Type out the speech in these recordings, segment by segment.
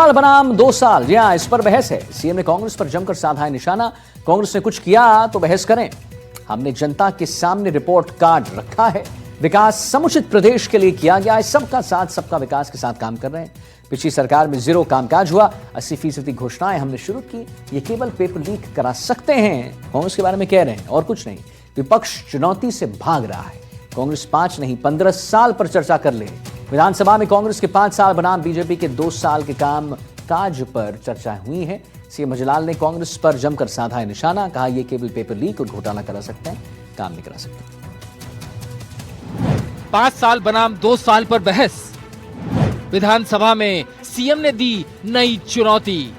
साल बनाम 2 साल, जी हां, इस पर बहस है। सीएम ने कांग्रेस पर जमकर साधा है निशाना। कांग्रेस ने कुछ किया तो बहस करें। हमने जनता के सामने रिपोर्ट कार्ड रखा है। विकास समुचित प्रदेश के लिए किया गया है। सबका साथ सबका विकास के साथ काम कर रहे हैं। पिछली सरकार में 0 कामकाज हुआ। 80% घोषणाएं हमने शुरू की। ये केवल पेपर लीक करा सकते हैं, कांग्रेस के बारे में कह रहे हैं, और कुछ नहीं। विपक्ष चुनौती से भाग रहा है। कांग्रेस 5 नहीं 15 साल पर चर्चा कर ले। विधानसभा में कांग्रेस के 5 साल बनाम बीजेपी के 2 साल के काम काज पर चर्चा हुई है। सीएम मजलाल ने कांग्रेस पर जमकर साधा है निशाना। कहा यह केवल पेपर लीक और घोटाला करा सकते हैं, काम नहीं करा सकते। 5 साल बनाम 2 साल पर बहस। विधानसभा में सीएम ने दी नई चुनौती।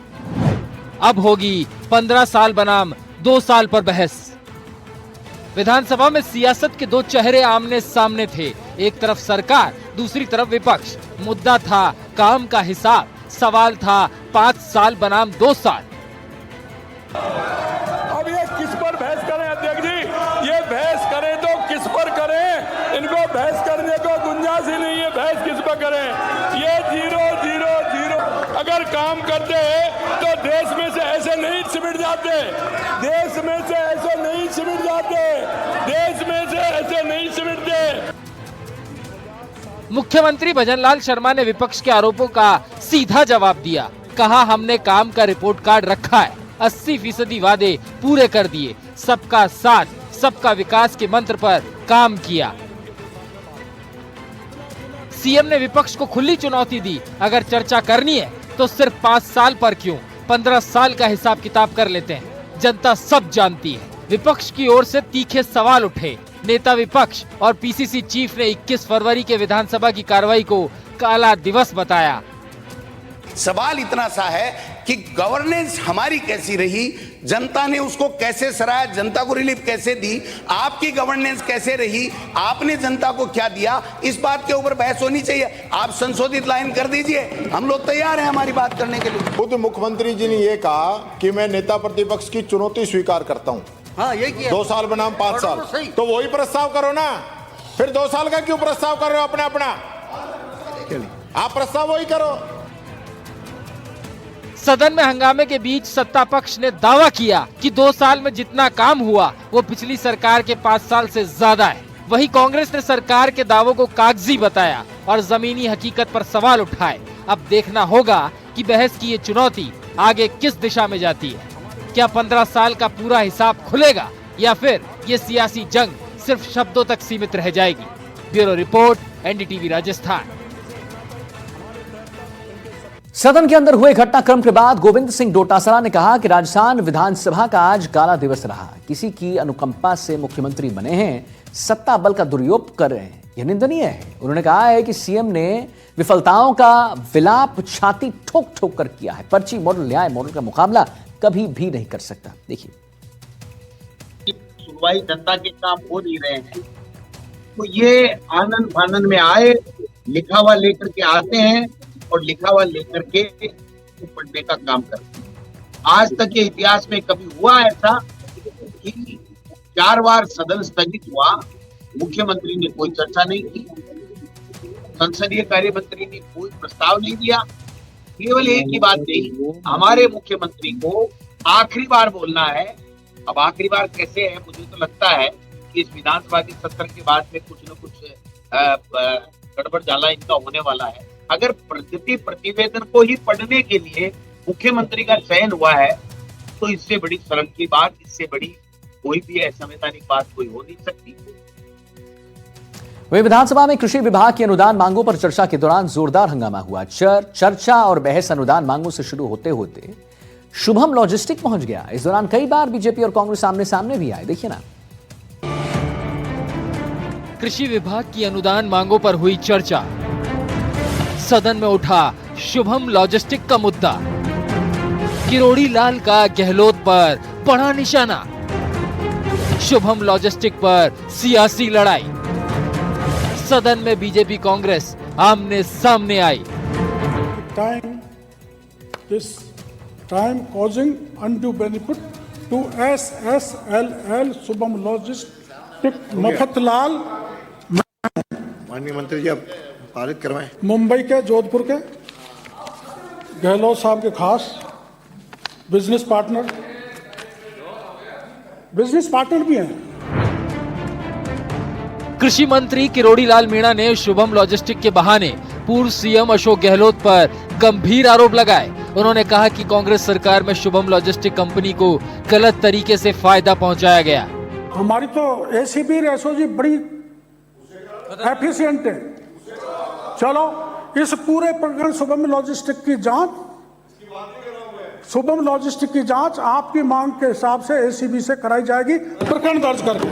अब होगी 15 साल बनाम 2 साल पर बहस। विधानसभा में सियासत के 2 चेहरे आमने सामने थे। एक तरफ सरकार, दूसरी तरफ विपक्ष। मुद्दा था काम का हिसाब। सवाल था 5 साल बनाम 2 साल। अब ये किस पर बहस करें अध्यक्ष जी? ये बहस करें तो किस पर करें? इनको बहस करने को गुंजाइश ही नहीं है। बहस किस पर करें? ये 0 0 0 अगर काम करते तो देश में से ऐसे नहीं सिमट जाते। देश में से ऐसे नहीं सिमट जाते। देश में से ऐसे नहीं सिमटते। मुख्यमंत्री भजनलाल शर्मा ने विपक्ष के आरोपों का सीधा जवाब दिया। कहा हमने काम का रिपोर्ट कार्ड रखा है। 80% वादे पूरे कर दिए। सबका साथ सबका विकास के मंत्र पर काम किया। सीएम ने विपक्ष को खुली चुनौती दी। अगर चर्चा करनी है तो सिर्फ 5 साल पर क्यों, 15 साल का हिसाब किताब कर लेते हैं। जनता सब जानती है। विपक्ष की ओर से तीखे सवाल उठे। नेता विपक्ष और पीसीसी चीफ ने 21 फरवरी के विधानसभा की कार्रवाई को काला दिवस बताया। सवाल इतना सा है कि गवर्नेंस हमारी कैसी रही, जनता ने उसको कैसे सराहा, जनता को रिलीफ कैसे दी, आपकी गवर्नेंस कैसे रही, आपने जनता को क्या दिया, इस बात के ऊपर बहस होनी चाहिए। आप संशोधित लाइन कर दीजिए, हम लोग तैयार हैं हमारी बात करने के लिए। खुद मुख्यमंत्री जी ने यह कहा कि मैं नेता प्रतिपक्ष की चुनौती स्वीकार करता हूं। हाँ, यही किया। 2 साल बनाम 5 साल, तो वही प्रस्ताव करो ना। फिर 2 साल का क्यों प्रस्ताव कर रहे हो? अपना आप प्रस्ताव वही करो। सदन में हंगामे के बीच सत्ता पक्ष ने दावा किया कि 2 साल में जितना काम हुआ वो पिछली सरकार के 5 साल से ज्यादा है। वहीं कांग्रेस ने सरकार के दावों को कागजी बताया और जमीनी हकीकत पर सवाल उठाए। अब देखना होगा कि बहस की ये चुनौती आगे किस दिशा में जाती है। क्या 15 साल का पूरा हिसाब खुलेगा या फिर ये सियासी जंग सिर्फ शब्दों तक सीमित रह जाएगी? Bureau report, NDTV Rajasthan. सदन के अंदर हुए घटनाक्रम के बाद गोविंद सिंह डोटासरा ने कहा कि राजस्थान विधानसभा का आज काला दिवस रहा। किसी की अनुकंपा से मुख्यमंत्री बने हैं, सत्ता बल का दुरुपयोग कर रहे हैं, यह निंदनीय है। उन्होंने कहा है कि सीएम ने विफलताओं का विलाप छाती ठोक ठोक कर किया है। पर्ची मॉडल न्याय मॉडल का मुकाबला कभी भी नहीं कर सकता। देखिए, सुनवाई जनता के काम हो नहीं रहे हैं, तो ये आनंद फानंद में आए, लिखा हुआ लेकर के आते हैं और लिखा हुआ लेकर के पढ़ने का काम करते हैं। आज तक के इतिहास में कभी हुआ ऐसा कि 4 बार सदन स्थगित हुआ, मुख्यमंत्री ने कोई चर्चा नहीं की, संसदीय कार्य मंत्री ने कोई प्रस्ताव नहीं दिया। केवल एक ही बात नहीं, हमारे मुख्यमंत्री को आखिरी बार बोलना है। अब आखिरी बार कैसे है? मुझे तो लगता है कि इस विधानसभा के सत्र के बाद में कुछ न कुछ गड़बड़ झाला इनका होने वाला है। अगर प्रतिवेदन को ही पढ़ने के लिए मुख्यमंत्री का चयन हुआ है तो इससे बड़ी शर्म की बात, इससे बड़ी कोई भी असंवैधानिक बात कोई हो नहीं सकती। वहीं विधानसभा में कृषि विभाग की अनुदान मांगों पर चर्चा के दौरान जोरदार हंगामा हुआ। चर्चा और बहस अनुदान मांगों से शुरू होते होते शुभम लॉजिस्टिक पहुंच गया। इस दौरान कई बार बीजेपी और कांग्रेस आमने सामने भी आए। देखिए ना। कृषि विभाग की अनुदान मांगों पर हुई चर्चा। सदन में उठा शुभम लॉजिस्टिक का मुद्दा। किरोड़ी लाल का गहलोत पर बड़ा निशाना। शुभम लॉजिस्टिक पर सियासी लड़ाई। सदन में बीजेपी कांग्रेस आमने सामने आई। Time causing undue benefit to SSLL Shubham logistic Mafatlal. माननीय मंत्री जी, आप पारित करवाएं। मुंबई के जोधपुर के गहलोत साहब के खास बिजनेस पार्टनर भी हैं। कृषि मंत्री किरोड़ी लाल मीणा ने शुभम लॉजिस्टिक के बहाने पूर्व सीएम अशोक गहलोत पर गंभीर आरोप लगाए। उन्होंने कहा कि कांग्रेस सरकार में शुभम लॉजिस्टिक कंपनी को गलत तरीके से फायदा पहुंचाया गया। हमारी तो एसीबी एसओजी बड़ी एफिशिएंट है। चलो इस पूरे प्रकरण शुभम लॉजिस्टिक की जांच आपकी मांग के हिसाब से एसीबी से कराई जाएगी, प्रकरण दर्ज करके।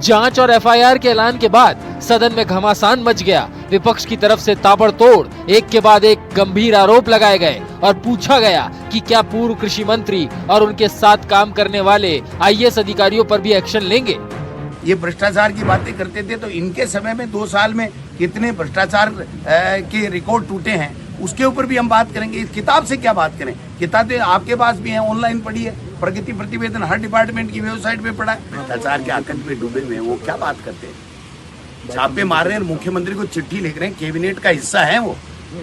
जांच और एफआईआर के ऐलान के बाद सदन में घमासान मच गया। विपक्ष की तरफ से ताबड़तोड़ एक के बाद एक गंभीर आरोप लगाए गए और पूछा गया कि क्या पूर्व कृषि मंत्री और उनके साथ काम करने वाले आईएएस अधिकारियों पर भी एक्शन लेंगे। ये भ्रष्टाचार की बातें करते थे तो इनके समय में 2 साल में कितने भ्रष्टाचार के रिकॉर्ड टूटे हैं उसके ऊपर भी हम बात करेंगे। इस किताब से क्या बात करें, किताबें आपके पास भी हैं, ऑनलाइन पढ़ी है, प्रगति प्रतिवेदन हर डिपार्टमेंट की वेबसाइट पे पढ़ा है। भ्रष्टाचार के आतंक में डूबे हुए हैं, वो क्या बात करते हैं, छापे मार रहे हैं, मुख्यमंत्री को चिट्ठी लिख रहे हैं, कैबिनेट का हिस्सा है वो,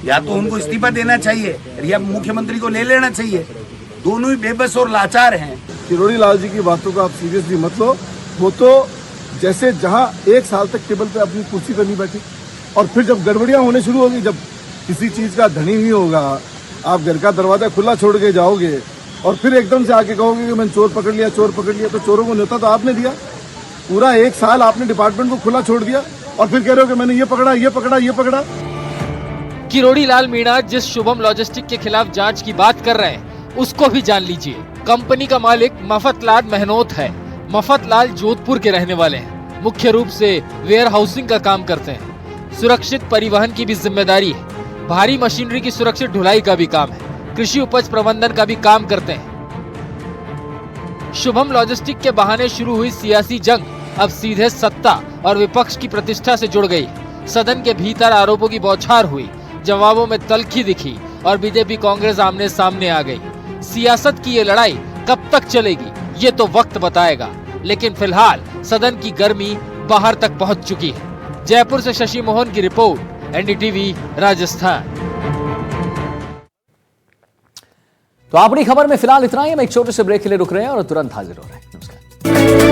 या तो उनको इस्तीफा देना चाहिए या मुख्यमंत्री को ले लेना चाहिए। दोनों ही बेबस और लाचार हैं। किरोड़ी लाल जी की बातों को आप सीरियसली मत लो। वो तो जैसे जहां 1 साल तक टेबल पे अपनी कुर्सी पर नहीं बैठी और फिर जब गड़बड़ियां होने शुरू होगी, जब किसी चीज का धनी नहीं होगा, आप घर का दरवाजा खुला छोड़ के जाओगे और फिर एकदम से आके कहोगे कि मैंने चोर पकड़ लिया, तो चोरों को न्योता तो आपने दिया। पूरा 1 साल आपने डिपार्टमेंट को खुला छोड़ दिया और फिर कह रहे हो कि मैंने ये पकड़ा। किरोड़ी लाल मीणा जिस शुभम लॉजिस्टिक के खिलाफ जांच की बात कर रहे हैं उसको भी जान लीजिए। कंपनी का मालिक मफतलाल मेहनोत है। मफतलाल जोधपुर के रहने वाले हैं। मुख्य रूप से वेयर हाउसिंग का काम करते हैं। सुरक्षित परिवहन की भी जिम्मेदारी है। भारी मशीनरी की सुरक्षित ढुलाई का भी काम है। कृषि उपज प्रबंधन का भी काम करते हैं। शुभम लॉजिस्टिक के बहाने शुरू हुई सियासी जंग अब सीधे सत्ता और विपक्ष की प्रतिष्ठा से जुड़ गई। सदन के भीतर आरोपों की बौछार हुई, जवाबों में तल्खी दिखी और बीजेपी कांग्रेस आमने सामने आ गई। सियासत की ये लड़ाई कब तक चलेगी ये तो वक्त बताएगा, लेकिन फिलहाल सदन की गर्मी बाहर तक पहुंच चुकी है। जयपुर से शशि मोहन की रिपोर्ट, एनडीटीवी राजस्थान। तो अपनी खबर में फिलहाल इतना ही। हम एक छोटे से ब्रेक के लिए रुक रहे हैं और तुरंत हाजिर हो रहे हैं। नमस्कार।